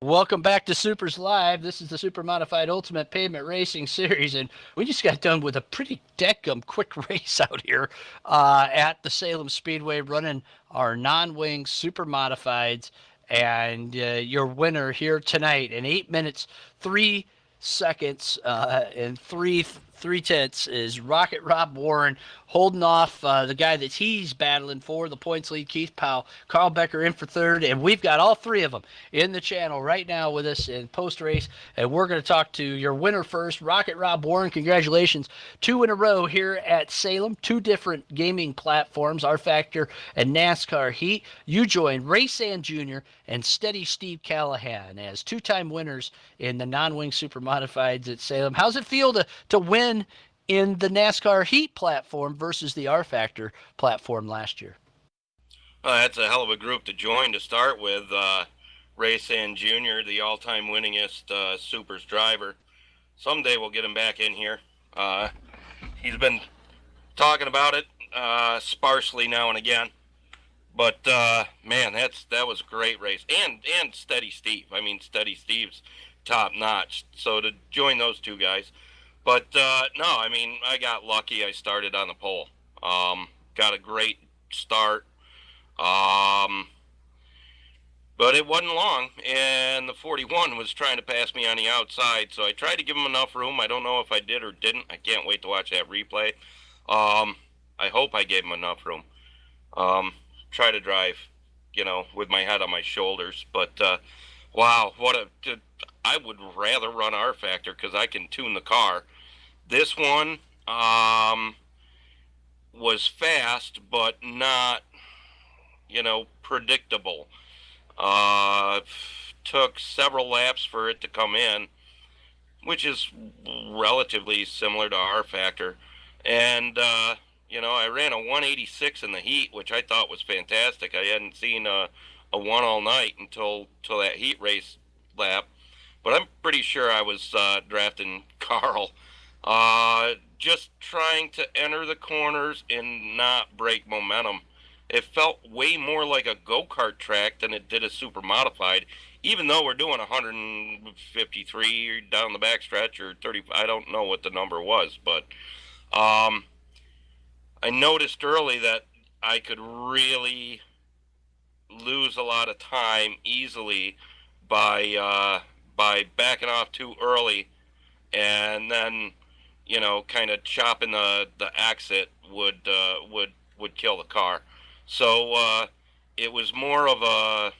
Welcome back to Supers Live. This is the Supermodified Ultimate Pavement Racing Series, and we just got done with a pretty deckum quick race out here at the Salem Speedway, running our non-wing Supermodifieds, and your winner here tonight in 8 minutes, 3 seconds, and three tenths is Rocket Rob Warren, holding off the guy that he's battling for the points lead, Keith Powell. Carl Becker in for third, and we've got all three of them in the channel right now with us in post race, and we're going to talk to your winner first, Rocket Rob Warren. Congratulations, 2 in a row here at Salem, two different gaming platforms, R Factor and NASCAR Heat. You joined Ray Sand Jr. and Steady Steve Callahan as two-time winners in the non-wing super modifieds at Salem. How's it feel to win in the NASCAR Heat platform versus the R Factor platform last year? Well, that's a hell of a group to join to start with. Ray Sand Jr., the all-time winningest Supers driver. Someday we'll get him back in here. He's been talking about it sparsely now and again. But, man, that was a great race. And Steady Steve. I mean, Steady Steve's top-notch. So to join those two guys. But, no, I mean, I got lucky. I started on the pole. Got a great start. But it wasn't long, and the 41 was trying to pass me on the outside, so I tried to give him enough room. I don't know if I did or didn't. I can't wait to watch that replay. I hope I gave him enough room. Try to drive, with my head on my shoulders. But, wow, I would rather run R Factor because I can tune the car. This one was fast, but not, predictable. Took several laps for it to come in, which is relatively similar to R Factor. And, I ran a 186 in the heat, which I thought was fantastic. I hadn't seen a 1 all night until that heat race lap. But I'm pretty sure I was drafting Carl. Just trying to enter the corners and not break momentum. It felt way more like a go-kart track than it did a super modified, even though we're doing 153 down the backstretch or 30. I don't know what the number was, but I noticed early that I could really lose a lot of time easily by backing off too early, and then kind of chopping the exit would kill the car. So it was more of a,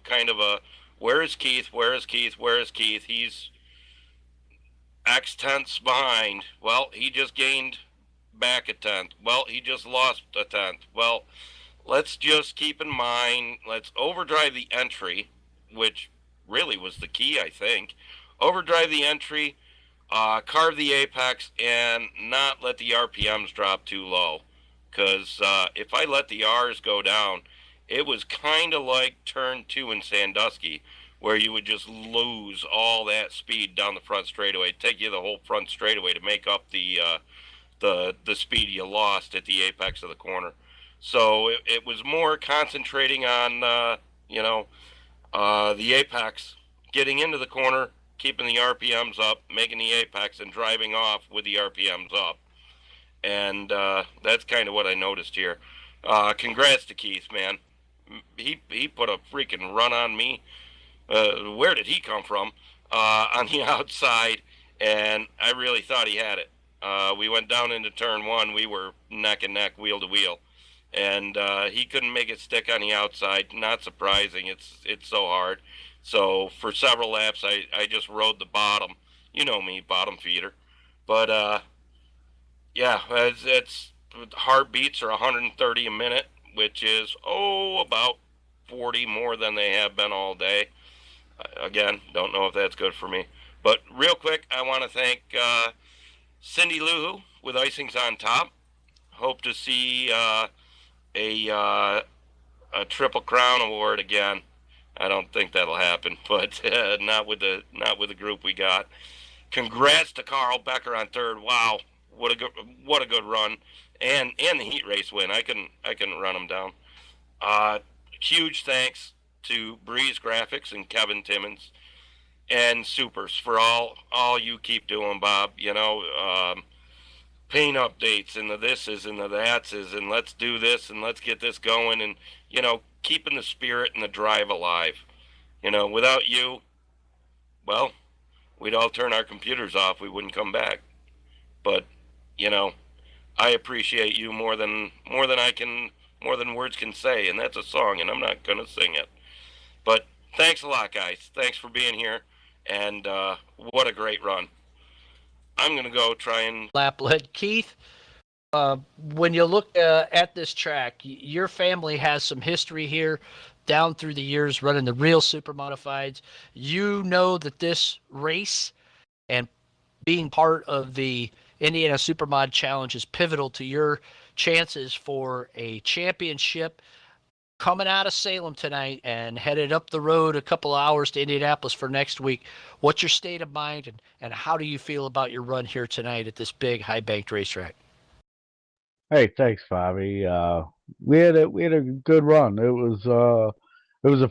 kind of a, where is Keith? Where is Keith? Where is Keith? He's X tenths behind. Well, he just gained back a tenth. Well, he just lost a tenth. Well, let's just keep in mind, let's overdrive the entry, which really was the key, I think. Overdrive the entry, carve the apex, and not let the RPMs drop too low. Because if I let the R's go down, it was kind of like turn 2 in Sandusky, where you would just lose all that speed down the front straightaway. It'd take you the whole front straightaway to make up the speed you lost at the apex of the corner. So it was more concentrating on the apex, getting into the corner, keeping the RPMs up, making the apex, and driving off with the RPMs up. And that's kind of what I noticed here. Congrats to Keith, man. He put a freaking run on me. Where did he come from? On the outside, and I really thought he had it. We went down into turn 1. We were neck and neck, wheel to wheel. And he couldn't make it stick on the outside. Not surprising. It's so hard. So for several laps, I just rode the bottom. You know me, bottom feeder. But yeah, it's heartbeats are 130 a minute, which is, about 40 more than they have been all day. Again, don't know if that's good for me. But real quick, I want to thank Cindy Luhu with Icings on Top. Hope to see a Triple Crown award again. I don't think that'll happen, but not with the group we got. Congrats to Carl Becker on third. Wow. What a good run, and the heat race win. I couldn't run him down. Huge thanks to Breeze Graphics and Kevin Timmons and Supers for all you keep doing, Bob. You know, paint updates and the thises and the thatses and let's do this and let's get this going and, you know, keeping the spirit and the drive alive. You know, without you, well, we'd all turn our computers off. We wouldn't come back. But, you know, I appreciate you more than words can say, and that's a song, and I'm not going to sing it. But thanks a lot, guys. Thanks for being here, and what a great run. I'm going to go try and... Lap lead. Keith, when you look at this track, your family has some history here down through the years running the real Supermodifieds. You know that this race and being part of the Indiana Supermod Challenge is pivotal to your chances for a championship. Coming out of Salem tonight and headed up the road a couple of hours to Indianapolis for next week, what's your state of mind and how do you feel about your run here tonight at this big high-banked racetrack? Hey, thanks, Bobby. We had a good run. It was a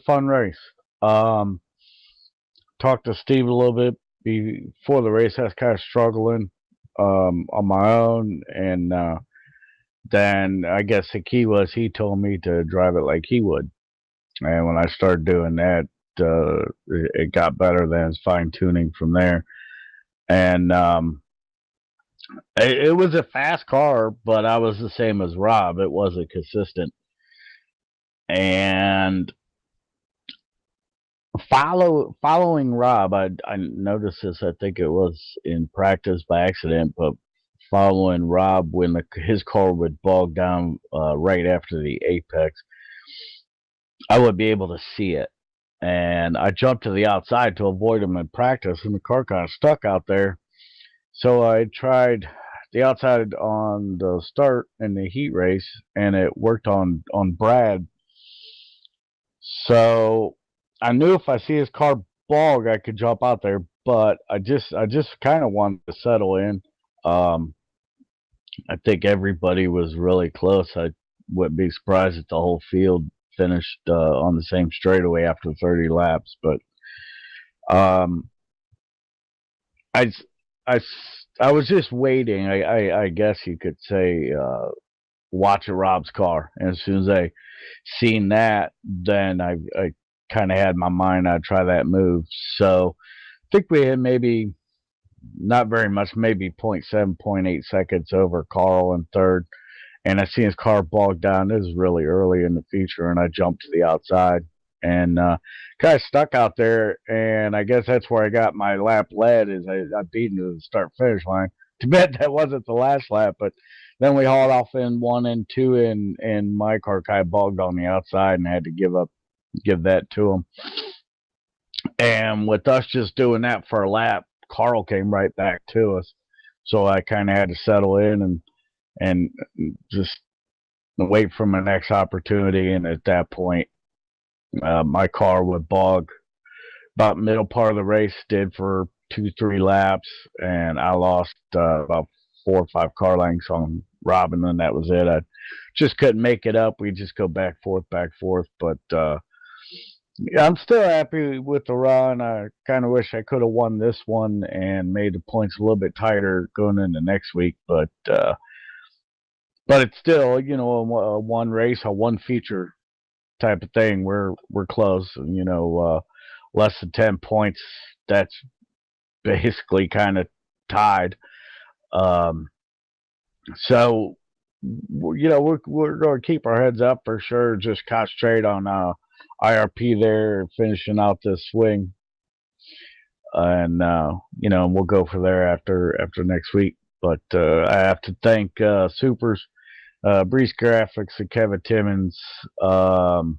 fun race. Talked to Steve a little bit before the race. I was kind of struggling on my own, and then I guess the key was he told me to drive it like he would, and when I started doing that, it got better. Then it's fine tuning from there, and it was a fast car, but I was the same as Rob. It wasn't consistent. And following Rob, I noticed this, I think it was in practice by accident, but following Rob when his car would bog down right after the apex, I would be able to see it. And I jumped to the outside to avoid him in practice, and the car kind of stuck out there. So I tried the outside on the start in the heat race, and it worked on Brad. So I knew if I see his car bog, I could jump out there, but I just kind of wanted to settle in. I think everybody was really close. I wouldn't be surprised if the whole field finished on the same straightaway after 30 laps. But I was just waiting. I guess you could say watching Rob's car. And as soon as I seen that, then I kind of had my mind I'd try that move. So I think we had maybe not very much, maybe 0.7, 0.8 seconds over Carl in third. And I seen his car bogged down. This was really early in the feature, and I jumped to the outside and kind of stuck out there. And I guess that's where I got my lap lead, is I beat him to the start-finish line. Too bad that wasn't the last lap, but then we hauled off in 1 and 2, and my car kind of bogged on the outside, and I had to give that to him. And with us just doing that for a lap, Carl came right back to us. So I kind of had to settle in and just wait for my next opportunity. And at that point, my car would bog about middle part of the race, did for 2-3 laps, and I lost about 4 or 5 car lengths on Robin, and that was it. I just couldn't make it up. We just go back forth. But yeah, I'm still happy with the run. I kind of wish I could have won this one and made the points a little bit tighter going into next week. But it's still, you know, a one race, a one feature type of thing. We're close, you know, less than 10 points. That's basically kind of tied. So, you know, we're going to keep our heads up for sure. Just concentrate on IRP there, finishing out this swing, and you know, we'll go for there after next week. But I have to thank Supers, Breeze Graphics, and Kevin Timmons. Hope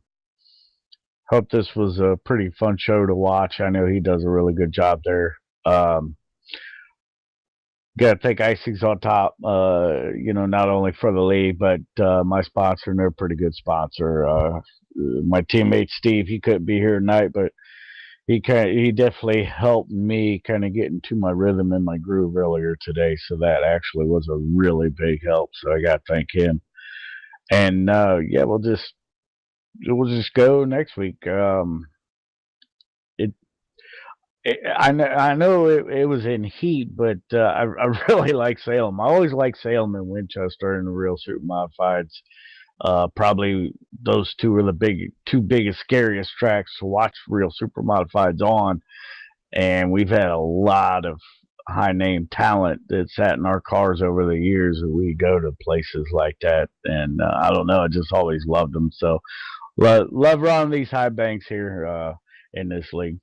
this was a pretty fun show to watch. I know he does a really good job there. Got to thank Icing's on top, you know, not only for the lead, but my sponsor, and they're a pretty good sponsor. My teammate Steve, he couldn't be here tonight, but he definitely helped me kind of get into my rhythm and my groove earlier today. So that actually was a really big help. So I got to thank him. And yeah, we'll just we'll just go next week. It, I know it was in heat, but I really like Salem. I always like Salem and Winchester in the real super modifieds. Probably those two are the two biggest, scariest tracks to watch real super modifieds on. And we've had a lot of high name talent that sat in our cars over the years. And we go to places like that, and I don't know, I just always loved them. So love running these high banks here in this league.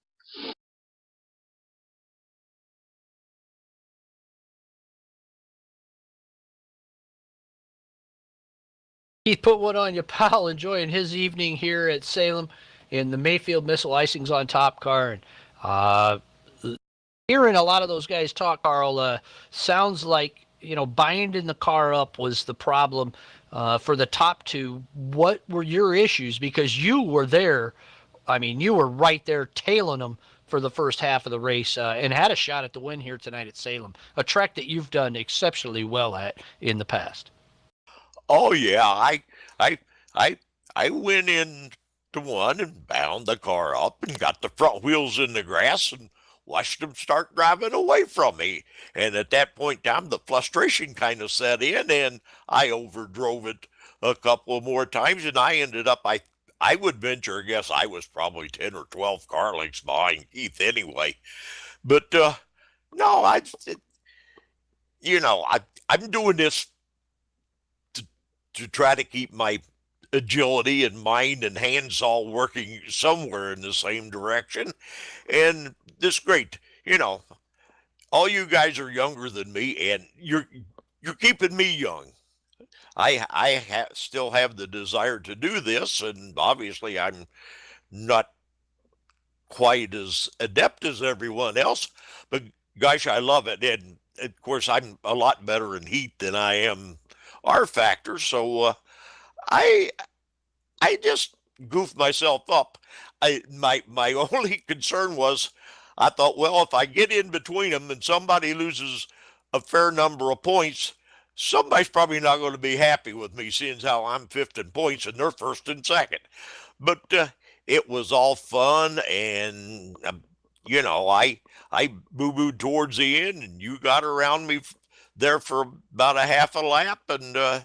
Keith, put one on you, pal. Enjoying his evening here at Salem in the Mayfield Missile Icings on Top car. And hearing a lot of those guys talk, Carl, sounds like, binding the car up was the problem for the top two. What were your issues? Because you were there. I mean, you were right there tailing them for the first half of the race and had a shot at the win here tonight at Salem, a track that you've done exceptionally well at in the past. Oh yeah, I I I went in to one and bound the car up and got the front wheels in the grass and watched them start driving away from me. And at that point in time, the frustration kind of set in, and I overdrove it a couple of more times, and I ended up I would venture a guess I was probably 10 or 12 car lengths behind Keith anyway. But no, I'm doing this to try to keep my agility and mind and hands all working somewhere in the same direction. And this great, all you guys are younger than me, and you're keeping me young. I still have the desire to do this, and obviously I'm not quite as adept as everyone else, but gosh, I love it. And of course, I'm a lot better in heat than I am R factor, so I I just goofed myself up. My only concern was I thought, well, if I get in between them and somebody loses a fair number of points, somebody's probably not going to be happy with me, seeing how I'm fifth in points and they're first and second. But it was all fun, and I boo booed towards the end, and you got around me there for about a half a lap, and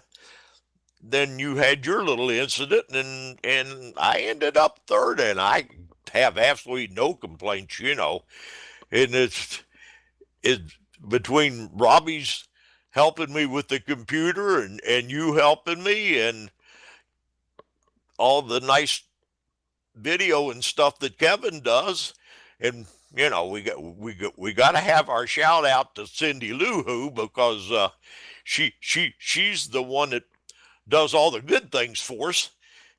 then you had your little incident, and I ended up third, and I have absolutely no complaints, And it's between Robbie's helping me with the computer and you helping me and all the nice video and stuff that Kevin does, and we got to have our shout out to Cindy Lou Who, because she's the one that does all the good things for us.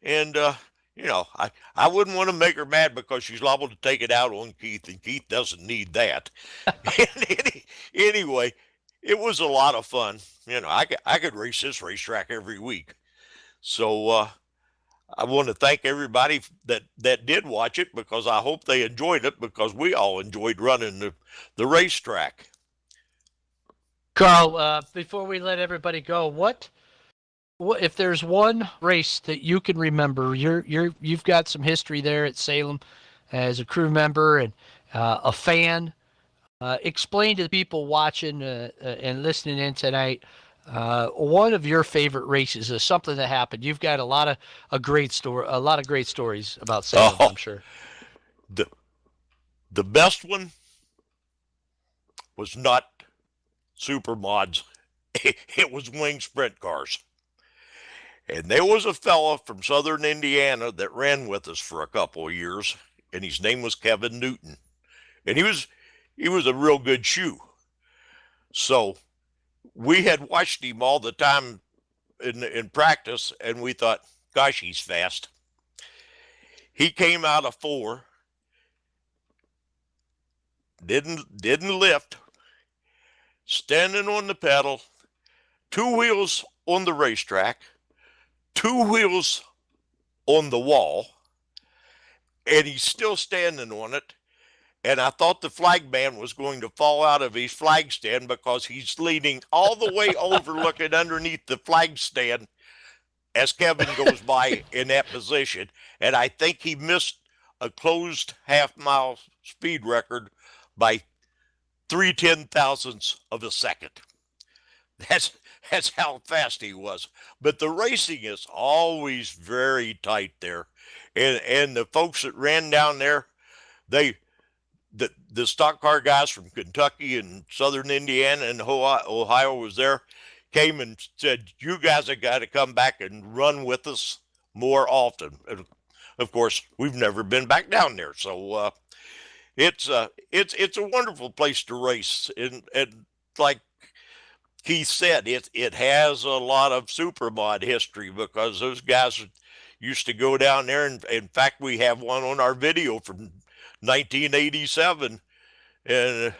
And I wouldn't want to make her mad because she's liable to take it out on Keith, and Keith doesn't need that. Anyway, it was a lot of fun. I could race this racetrack every week. So I want to thank everybody that did watch it, because I hope they enjoyed it, because we all enjoyed running the racetrack. Carl, before we let everybody go, what if there's one race that you can remember? You've got some history there at Salem as a crew member and a fan. Explain to the people watching and listening in tonight one of your favorite races is something that happened. You've got a lot of great stories about Salem, I'm sure. The best one was not super mods. It was wing sprint cars. And there was a fella from southern Indiana that ran with us for a couple of years, and his name was Kevin Newton. And he was a real good shoe. So we had watched him all the time in practice, and we thought, gosh, he's fast. He came out of 4, didn't lift, standing on the pedal, 2 wheels on the racetrack, 2 wheels on the wall, and he's still standing on it. And I thought the flag man was going to fall out of his flag stand, because he's leaning all the way over looking underneath the flag stand. as Kevin goes by in that position. And I think he missed a closed half-mile speed record by 3/10,000ths of a second. That's how fast he was. But the racing is always very tight there. And the folks that ran down there, the stock car guys from Kentucky and southern Indiana and Ohio was there, came and said, you guys have got to come back and run with us more often. And of course, we've never been back down there. So it's a wonderful place to race. And like Keith said, it has a lot of supermod history because those guys used to go down there. And in fact, we have one on our video from 1987, and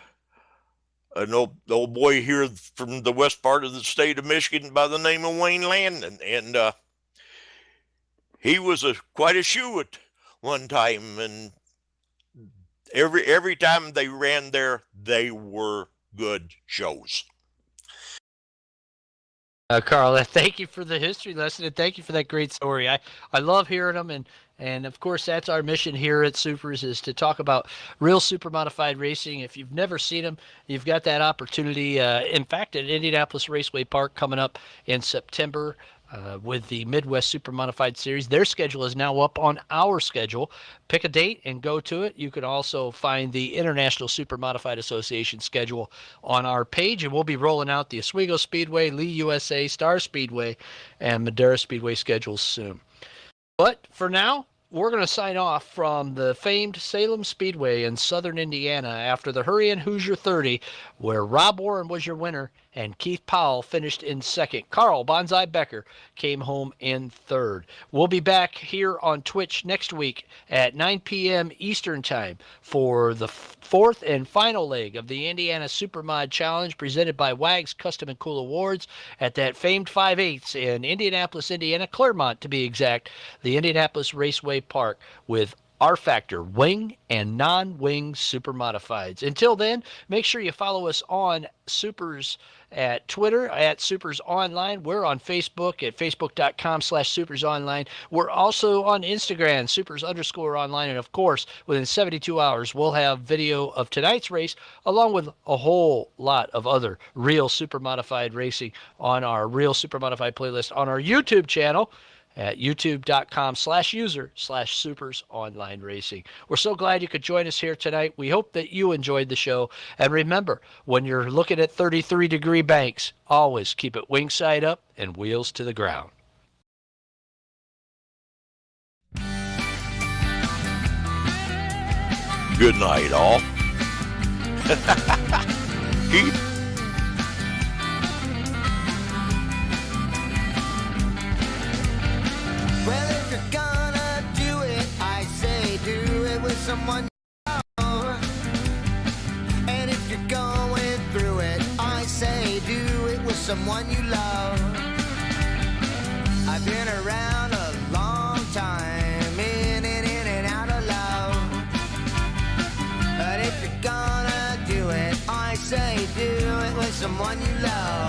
an old boy here from the west part of the state of Michigan by the name of Wayne Landon, and he was quite a shoe at one time, and every time they ran there, they were good shows. Carl, thank you for the history lesson, and thank you for that great story. I love hearing them, and of course that's our mission here at Supers, is to talk about real super modified racing. If you've never seen them, you've got that opportunity. In fact, at Indianapolis Raceway Park coming up in September. With the Midwest Super Modified Series. Their schedule is now up on our schedule. Pick a date and go to it. You can also find the International Super Modified Association schedule on our page, and we'll be rolling out the Oswego Speedway, Lee USA, Star Speedway, and Madera Speedway schedules soon. But for now, we're going to sign off from the famed Salem Speedway in southern Indiana after the Hurryin Hoosier 30, where Rob Warren was your winner and Keith Powell finished in second. Carl Bonsai Becker came home in third. We'll be back here on Twitch next week at 9 p.m. Eastern Time for the fourth and final leg of the Indiana Supermod Challenge presented by Wags Custom and Cool Awards at that famed 5/8 in Indianapolis, Indiana, Claremont to be exact, the Indianapolis Raceway Park, with R-Factor wing and non-wing super modifieds. Until then, make sure you follow us on Supers at Twitter at Supers Online. We're on Facebook at facebook.com/supersonline. We're also on Instagram, supers_online. And of course, within 72 hours, we'll have video of tonight's race along with a whole lot of other real super modified racing on our Real Super Modified playlist on our YouTube channel at youtube.com/user/supersonline-racing. We're so glad you could join us here tonight. We hope that you enjoyed the show. And remember, when you're looking at 33-degree banks, always keep it wing side up and wheels to the ground. Good night, all. Keith? Well, if you're gonna do it, I say do it with someone you love. And if you're going through it, I say do it with someone you love. I've been around a long time, in and out of love. But if you're gonna do it, I say do it with someone you love.